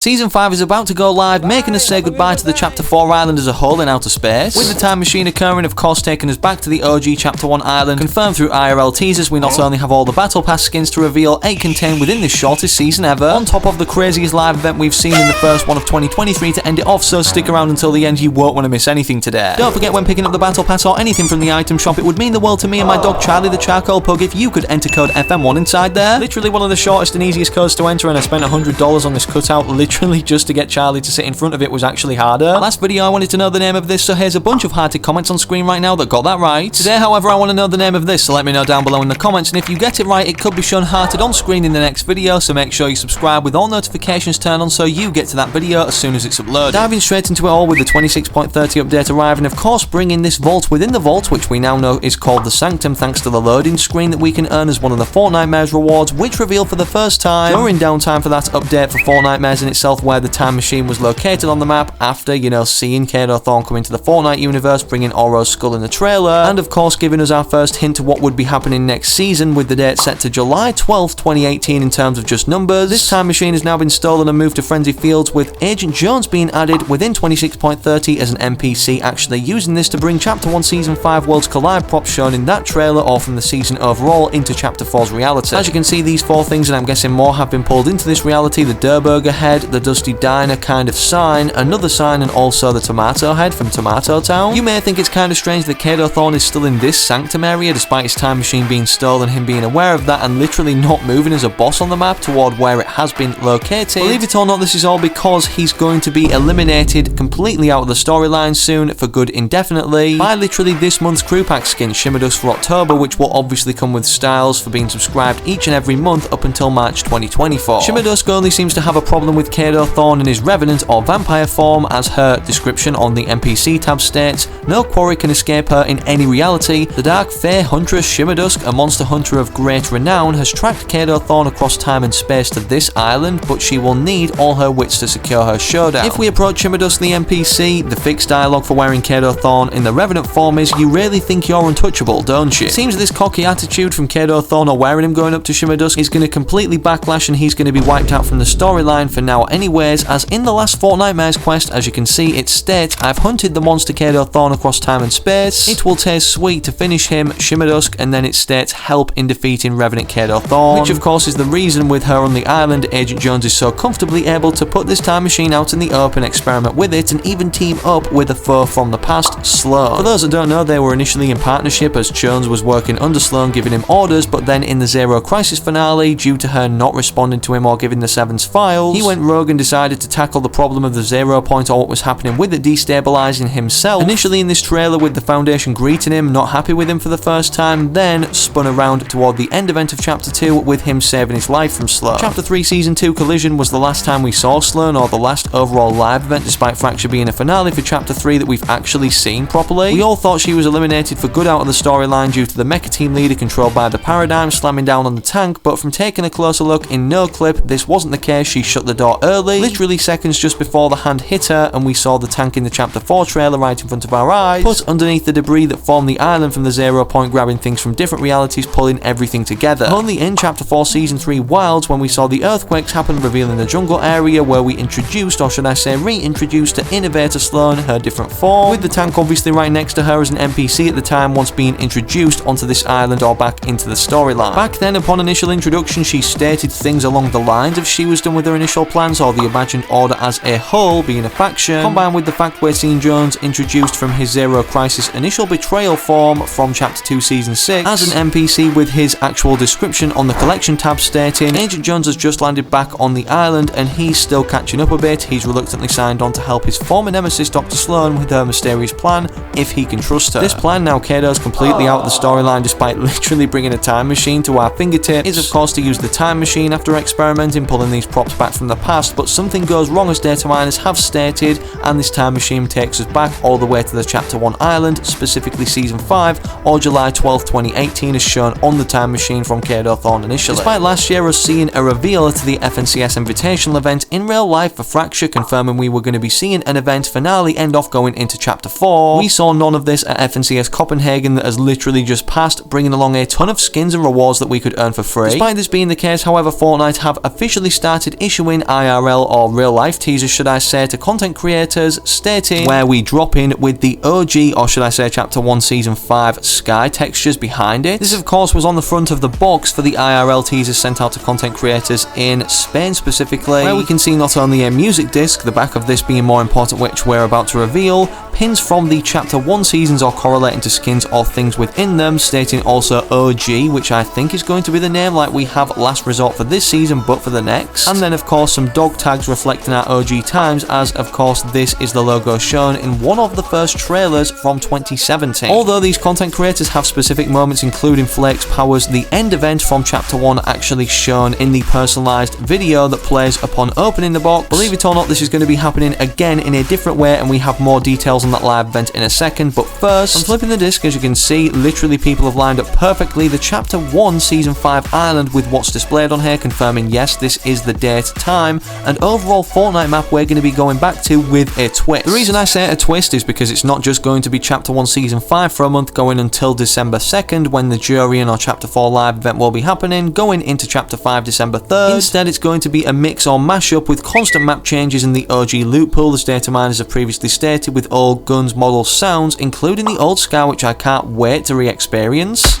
Season 5 is about to go live, making us say goodbye to the Chapter 4 island as a whole in outer space, with the time machine occurring, of course, taking us back to the OG Chapter 1 island. Confirmed through IRL teasers, we not only have all the Battle Pass skins to reveal, 8 contained within this shortest season ever, on top of the craziest live event we've seen in the first one of 2023 to end it off, so stick around until the end, you won't want to miss anything today. Don't forget, when picking up the Battle Pass or anything from the item shop, it would mean the world to me and my dog Charlie the Charcoal Pug if you could enter code FM1 inside there. Literally one of the shortest and easiest codes to enter, and I spent $100 on this cutout literally just to get Charlie to sit in front of it was actually harder. Last video I wanted to know the name of this, so here's a bunch of hearted comments on screen right now that got that right. Today, however, I want to know the name of this, so let me know down below in the comments, and if you get it right, it could be shown hearted on screen in the next video, so make sure you subscribe with all notifications turned on so you get to that video as soon as it's uploaded. Diving straight into it all with the 26.30 update arriving, of course bringing this vault within the vault, which we now know is called the Sanctum thanks to the loading screen that we can earn as one of the Fortnite Mares rewards, which revealed for the first time during downtime for that update for Fortnite Mares in itself, where the time machine was located on the map after, you know, seeing Thorne come into the Fortnite universe, bringing Oro's skull in the trailer, and of course giving us our first hint to what would be happening next season, with the date set to July 12th, 2018 in terms of just numbers. This time machine has now been stolen and moved to Frenzy Fields, with Agent Jones being added within 26.30 as an NPC, actually using this to bring Chapter 1 Season 5 Worlds Collide props shown in that trailer or from the season overall into Chapter 4's reality. As you can see, these 4 things, and I'm guessing more, have been pulled into this reality: the Durburger head, the Dusty Diner kind of sign, another sign, and also the Tomato head from Tomato Town. You may think it's kind of strange that Thorne is still in this Sanctum area despite his time machine being stolen, him being aware of that and literally not moving as a boss on the map toward where it has been located. Believe it or not, this is all because he's going to be eliminated completely out of the storyline soon for good indefinitely by literally this month's crew pack skin, Shimmerdusk for October, which will obviously come with styles for being subscribed each and every month up until March 2024. Shimmerdusk only seems to have a problem with Thorne in his revenant or vampire form, as her description on the NPC tab states: no quarry can escape her in any reality. The dark fae huntress Shimmerdusk, a monster hunter of great renown, has tracked Thorne across time and space to this island, but she will need all her wits to secure her showdown. If we approach Shimmerdusk the NPC, the fixed dialogue for wearing Thorne in the revenant form is, "You really think you're untouchable, don't you?" It seems this cocky attitude from Thorne, or wearing him going up to Shimmerdusk, is going to completely backlash and he's going to be wiped out from the storyline for now anyways, as in the last Fortnite Mares quest, as you can see, it states, "I've hunted the monster Thorne across time and space. It will taste sweet to finish him, Shimmerdusk," and then it states, "help in defeating Revenant Thorne," which of course is the reason with her on the island, Agent Jones is so comfortably able to put this time machine out in the open, experiment with it, and even team up with a foe from the past, Slone. For those that don't know, they were initially in partnership as Jones was working under Slone, giving him orders, but then in the Zero Crisis finale, due to her not responding to him or giving the Seven's files, he went rogue and decided to tackle the problem of the 0 point, or what was happening with it, destabilizing himself. Initially in this trailer with the Foundation greeting him, not happy with him for the first time, then spun around toward the end event of Chapter 2 with him saving his life from Slone. Chapter 3 Season 2 Collision was the last time we saw Slone, or the last overall live event, despite Fracture being a finale for Chapter 3 that we've actually seen properly. We all thought she was eliminated for good out of the storyline due to the mecha team leader controlled by the Paradigm slamming down on the tank, but from taking a closer look in no clip, this wasn't the case. She shut the door early, literally seconds just before the hand hit her, and we saw the tank in the Chapter 4 trailer right in front of our eyes, put underneath the debris that formed the island from the 0 point, grabbing things from different realities, pulling everything together. Only in Chapter 4 Season 3 Wilds, when we saw the earthquakes happen, revealing the jungle area, where we introduced, or should I say reintroduced, to Innovator Slone, her different form, with the tank obviously right next to her as an NPC at the time, once being introduced onto this island or back into the storyline. Back then, upon initial introduction, she stated things along the lines of she was done with her initial plans, or the imagined order as a whole being a faction, combined with the fact we're seeing Jones introduced from his Zero Crisis initial betrayal form from Chapter 2 Season 6 as an NPC, with his actual description on the collection tab stating, "Agent Jones has just landed back on the island and he's still catching up a bit. He's reluctantly signed on to help his former nemesis Dr. Slone with her mysterious plan, if he can trust her." This plan, now Kato's completely out of the storyline despite literally bringing a time machine to our fingertips, is of course to use the time machine after experimenting, pulling these props back from the past, but something goes wrong as data miners have stated, and this time machine takes us back all the way to the Chapter 1 island, specifically Season 5, or July 12th, 2018 as shown on the time machine from Thorne initially. Despite last year us seeing a reveal to the FNCS Invitational event in real life for Fracture, confirming we were going to be seeing an event finale end off going into Chapter 4, we saw none of this at FNCS Copenhagen that has literally just passed, bringing along a ton of skins and rewards that we could earn for free. Despite this being the case, however, Fortnite have officially started issuing IRL IRL or real life teasers, should I say, to content creators stating where we drop in with the OG, or should I say Chapter 1 Season 5 sky textures behind it. This of course was on the front of the box for the IRL teasers sent out to content creators in Spain specifically, where we can see not only a music disc, the back of this being more important, which we're about to reveal, pins from the Chapter 1 seasons or correlating to skins or things within them, stating also OG, which I think is going to be the name like we have Last Resort for this season but for the next. And then of course some dog tags reflecting our OG times, as of course this is the logo shown in one of the first trailers from 2017. Although these content creators have specific moments including Flake's powers, the end event from Chapter 1 actually shown in the personalized video that plays upon opening the box. Believe it or not, this is going to be happening again in a different way, and we have more details on that live event in a second. But first, I'm flipping the disc. As you can see, literally people have lined up perfectly the Chapter 1 Season 5 island with what's displayed on here, confirming yes, this is the date, time, and overall Fortnite map we're going to be going back to with a twist. The reason I say a twist is because it's not just going to be Chapter 1 Season 5 for a month going until December 2nd when the Jurian or Chapter 4 live event will be happening, going into Chapter 5 December 3rd. Instead, it's going to be a mix or mashup with constant map changes in the OG loot pool, as data miners have previously stated, with old guns, models, sounds, including the old Scar, which I can't wait to re-experience.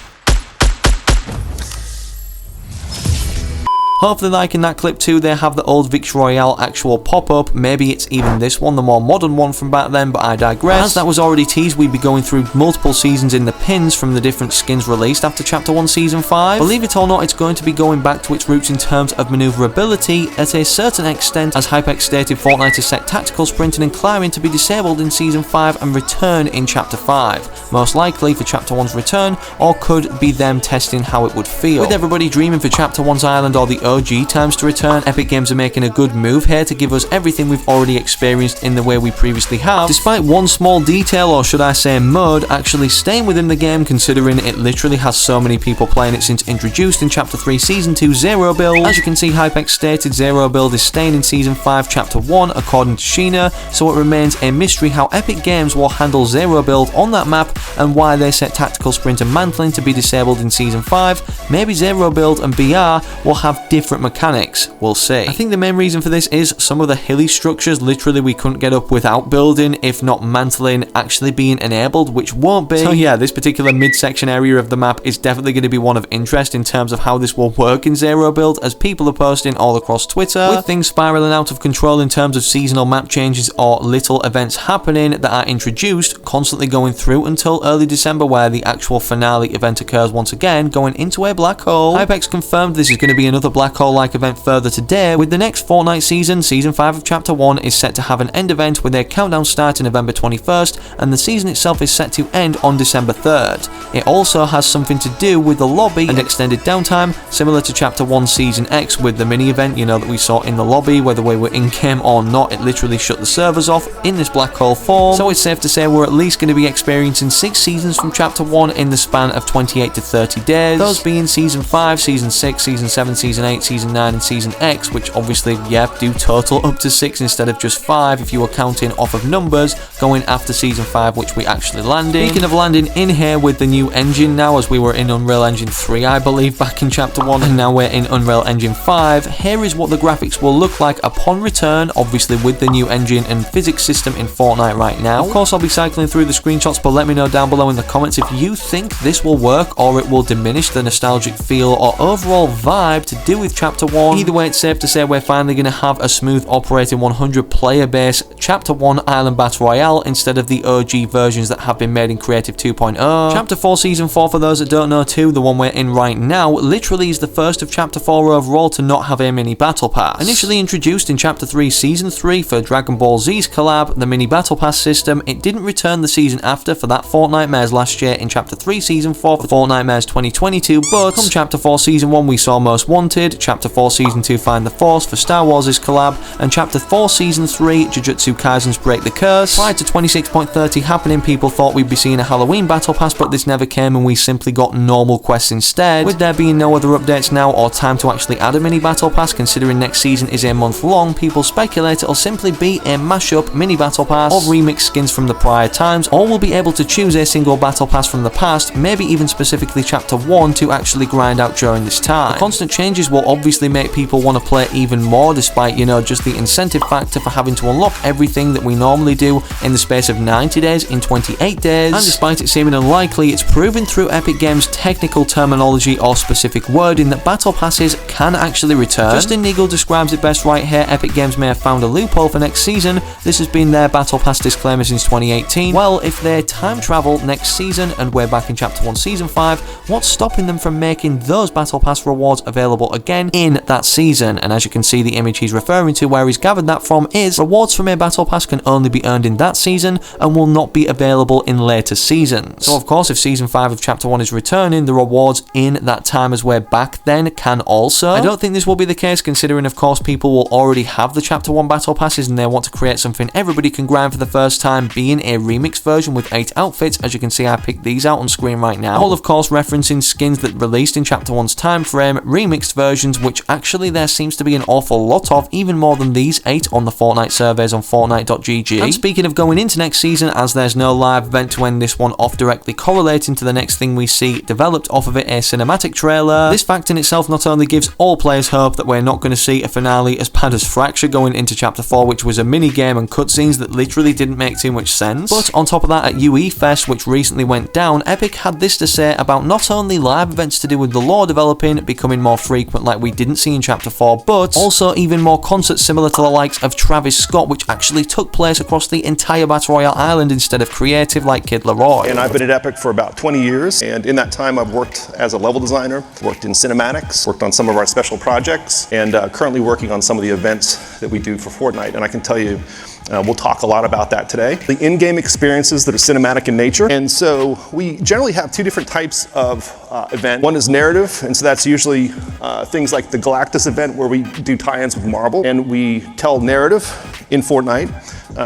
Hopefully liking that clip too. They have the old Victory Royale actual pop-up. Maybe it's even this one, the more modern one from back then, but I digress. As that was already teased, we'd be going through multiple seasons in the pins from the different skins released after Chapter 1 Season 5. Believe it or not, it's going to be going back to its roots in terms of maneuverability at a certain extent, as Hypex stated Fortnite has set tactical sprinting and climbing to be disabled in Season 5 and return in Chapter 5. Most likely for Chapter 1's return, or could be them testing how it would feel. With everybody dreaming for Chapter 1's island or the OG times to return, Epic Games are making a good move here to give us everything we've already experienced in the way we previously have, despite one small detail, or should I say mode, actually staying within the game, considering it literally has so many people playing it since introduced in Chapter 3 Season 2 Zero Build. As you can see, Hypex stated Zero Build is staying in Season 5 Chapter 1 according to Sheena, so it remains a mystery how Epic Games will handle Zero Build on that map and why they set tactical sprint and mantling to be disabled in Season 5. Maybe Zero Build and BR will have different mechanics, we'll see. I think the main reason for this is some of the hilly structures literally we couldn't get up without building, if not mantling, actually being enabled, which won't be. So yeah, this particular midsection area of the map is definitely going to be one of interest in terms of how this will work in Zero Build, as people are posting all across Twitter, with things spiraling out of control in terms of seasonal map changes or little events happening that are introduced, constantly going through until early December, where the actual finale event occurs once again, going into a black hole. Hypex confirmed this is going to be another black hole-like event further today, with the next Fortnite season, Season 5 of Chapter 1, is set to have an end event with a countdown starting November 21st, and the season itself is set to end on December 3rd. It also has something to do with the lobby and extended downtime, similar to Chapter 1 Season X with the mini event, you know, that we saw in the lobby, whether we were in-game or not, it literally shut the servers off in this black hole form. So it's safe to say we're at least going to be experiencing 6 seasons from Chapter 1 in the span of 28 to 30 days, those being Season 5, Season 6, Season 7, Season 8, Season 9, and Season X, which obviously, yeah, do total up to 6 instead of just 5 if you were counting off of numbers going after Season 5, which we actually landed. Speaking of landing in here with the new engine now, as we were in Unreal Engine 3, I believe, back in Chapter 1, and now we're in Unreal Engine 5, here is what the graphics will look like upon return, obviously with the new engine and physics system in Fortnite right now. Of course, I'll be cycling through the screenshots, but let me know down below in the comments if you think this will work or it will diminish the nostalgic feel or overall vibe to do with Chapter 1. Either way, it's safe to say we're finally going to have a smooth operating 100 player base Chapter 1 Island Battle Royale instead of the OG versions that have been made in Creative 2.0. Chapter 4 Season 4, for those that don't know too, the one we're in right now, literally is the first of Chapter 4 overall to not have a mini battle pass. Initially introduced in Chapter 3 Season 3 for Dragon Ball Z's collab, the mini battle pass system, it didn't return the season after for that Fortnitemares last year in Chapter 3 Season 4 for Fortnitemares 2022, but come Chapter 4 Season 1 we saw Most Wanted, Chapter 4 Season 2 Find the Force for Star Wars' collab, and Chapter 4 Season 3 Jujutsu Kaisen's Break the Curse. Prior to 26.30 happening, people thought we'd be seeing a Halloween battle pass, but this never came and we simply got normal quests instead. With there being no other updates now or time to actually add a mini battle pass, considering next season is a month long, people speculate it'll simply be a mashup mini battle pass of remixed skins from the prior times, or we'll be able to choose a single battle pass from the past, maybe even specifically Chapter 1 to actually grind out during this time. The constant changes will obviously make people want to play even more, despite, you know, just the incentive factor for having to unlock everything that we normally do in the space of 90 days in 28 days. And despite it seeming unlikely, it's proven through Epic Games' technical terminology or specific wording that battle passes can actually return. Justin Neagle describes it best right here. Epic Games may have found a loophole for next season. This has been their battle pass disclaimer since 2018. Well, if they time travel next season and we're back in Chapter 1 Season 5, what's stopping them from making those battle pass rewards available again in that season? And as you can see, the image he's referring to where he's gathered that from is rewards from a battle pass can only be earned in that season and will not be available in later seasons. So of course, if Season 5 of Chapter 1 is returning, the rewards in that time as we're back then can also. I don't think this will be the case, considering of course people will already have the Chapter 1 battle passes and they want to create something everybody can grind for the first time, being a remixed version with 8 outfits. As you can see, I picked these out on screen right now, all of course referencing skins that released in Chapter 1's time frame, remixed versions, which actually there seems to be an awful lot of, even more than these 8 on the Fortnite surveys on Fortnite.gg. And speaking of going into next season, as there's no live event to end this one off directly correlating to the next thing we see developed off of it, a cinematic trailer, this fact in itself not only gives all players hope that we're not going to see a finale as bad as Fracture going into Chapter 4, which was a mini game and cutscenes that literally didn't make too much sense, but on top of that, at UE Fest, which recently went down, Epic had this to say about not only live events to do with the lore developing, becoming more frequent like we didn't see in Chapter 4, but also even more concerts similar to the likes of Travis Scott, which actually took place across the entire Battle Royale island instead of creative like Kid Laroi. And I've been at Epic for about 20 years, and in that time I've worked as a level designer, worked in cinematics, worked on some of our special projects, and currently working on some of the events that we do for Fortnite. And I can tell you, we'll talk a lot about that today. The in-game experiences that are cinematic in nature. And so we generally have 2 different types of event. One is narrative, and so that's usually things like the Galactus event where we do tie-ins with Marvel, and we tell narrative in Fortnite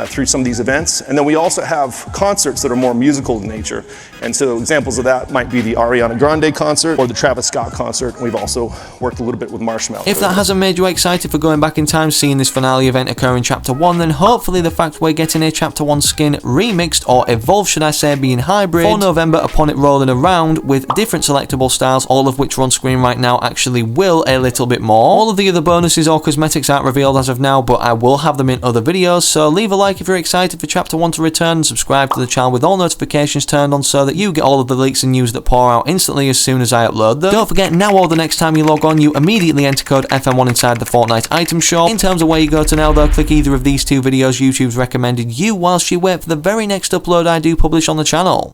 through some of these events. And then we also have concerts that are more musical in nature. And so examples of that might be the Ariana Grande concert or the Travis Scott concert. We've also worked a little bit with Marshmello. If that hasn't made you excited for going back in time, seeing this finale event occur in Chapter 1, then hopefully the fact we're getting a Chapter 1 skin remixed, or evolved should I say, being hybrid, for November upon it rolling around with different selectable styles, all of which are on screen right now, actually will a little bit more. All of the other bonuses or cosmetics aren't revealed as of now, but I will have them in other videos, so leave a like if you're excited for Chapter 1 to return, and subscribe to the channel with all notifications turned on so that you get all of the leaks and news that pour out instantly as soon as I upload them. Don't forget, now or the next time you log on, you immediately enter code FM1 inside the Fortnite item shop. In terms of where you go to now though, click either of these 2 videos YouTube's recommended you whilst you wait for the very next upload I do publish on the channel.